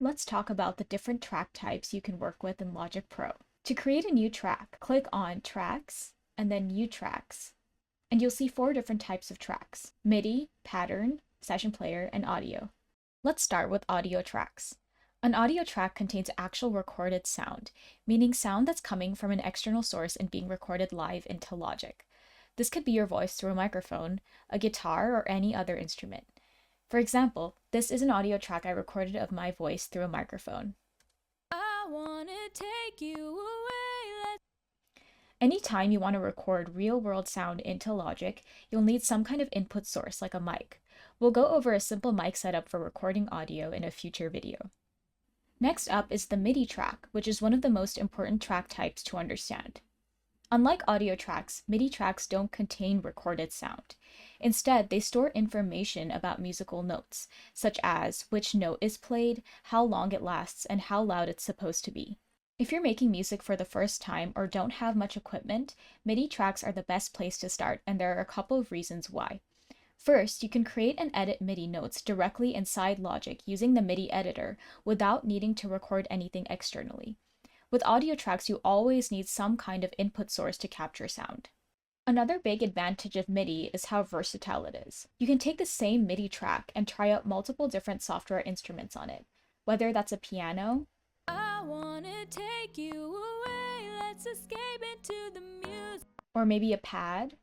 Let's talk about the different track types you can work with in Logic Pro. To create a new track, click on Tracks and then New Tracks, and you'll see 4 different types of tracks: MIDI, pattern, session player, and audio. Let's start with audio tracks. An audio track contains actual recorded sound, meaning sound that's coming from an external source and being recorded live into Logic. This could be your voice through a microphone, a guitar, or any other instrument. For example, this is an audio track I recorded of my voice through a microphone. I wanna take you away. Anytime you want to record real-world sound into Logic, you'll need some kind of input source like a mic. We'll go over a simple mic setup for recording audio in a future video. Next up is the MIDI track, which is one of the most important track types to understand. Unlike audio tracks, MIDI tracks don't contain recorded sound. Instead, they store information about musical notes, such as which note is played, how long it lasts, and how loud it's supposed to be. If you're making music for the first time or don't have much equipment, MIDI tracks are the best place to start, and there are a couple of reasons why. First, you can create and edit MIDI notes directly inside Logic using the MIDI editor without needing to record anything externally. With audio tracks, you always need some kind of input source to capture sound. Another big advantage of MIDI is how versatile it is. You can take the same MIDI track and try out multiple different software instruments on it, whether that's a piano, I wanna take you away. Let's escape into the music. or maybe a pad,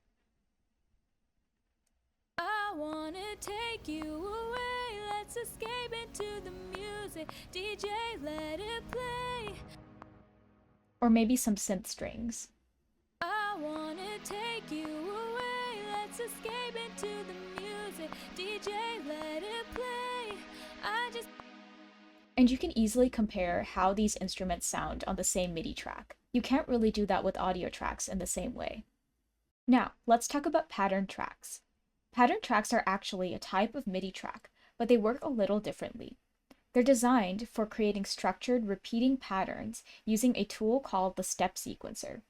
I wanna take you away. Let's escape into the music. DJ, let it play. or maybe some synth strings. I wanna take you away. Let's escape into the music. DJ, let it play. And you can easily compare how these instruments sound on the same MIDI track. You can't really do that with audio tracks in the same way. Now, let's talk about pattern tracks. Pattern tracks are actually a type of MIDI track, but they work a little differently. They're designed for creating structured, repeating patterns using a tool called the step sequencer.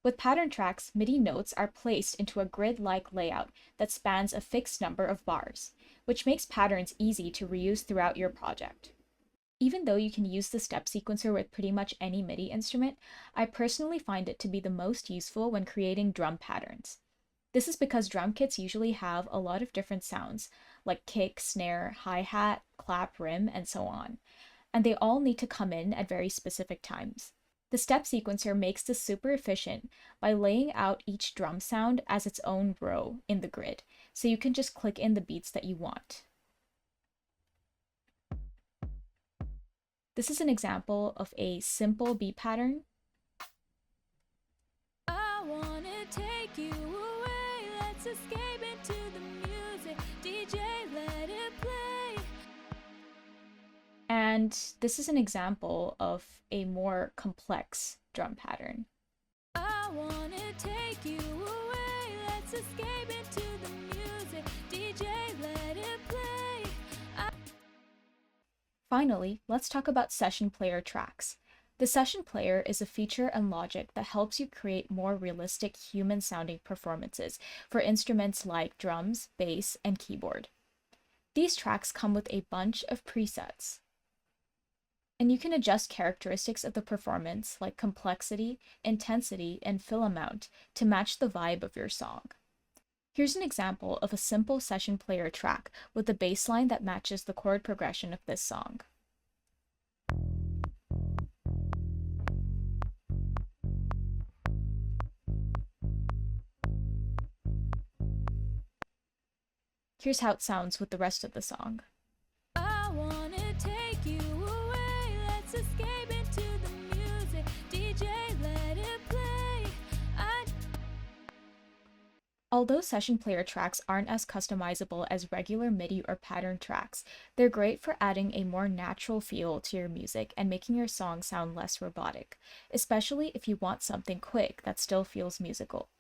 With pattern tracks, MIDI notes are placed into a grid-like layout that spans a fixed number of bars, which makes patterns easy to reuse throughout your project. Even though you can use the step sequencer with pretty much any MIDI instrument, I personally find it to be the most useful when creating drum patterns. This is because drum kits usually have a lot of different sounds, like kick, snare, hi-hat, clap, rim, and so on, and they all need to come in at very specific times. The step sequencer makes this super efficient by laying out each drum sound as its own row in the grid, so you can just click in the beats that you want. This is an example of a simple beat pattern. I wanna take you away. Let's escape into the music. DJ, let it play. And this is an example of a more complex drum pattern. I wanna take you away. Let's escape into the music. DJ, let it play. Finally, let's talk about session player tracks. The session player is a feature in Logic that helps you create more realistic human-sounding performances for instruments like drums, bass, and keyboard. These tracks come with a bunch of presets, and you can adjust characteristics of the performance like complexity, intensity, and fill amount to match the vibe of your song. Here's an example of a simple session player track with a bass line that matches the chord progression of this song. Here's how it sounds with the rest of the song. I wanna take you away. Let's escape into the music. DJ, let it play. Although session player tracks aren't as customizable as regular MIDI or pattern tracks, they're great for adding a more natural feel to your music and making your song sound less robotic, especially if you want something quick that still feels musical.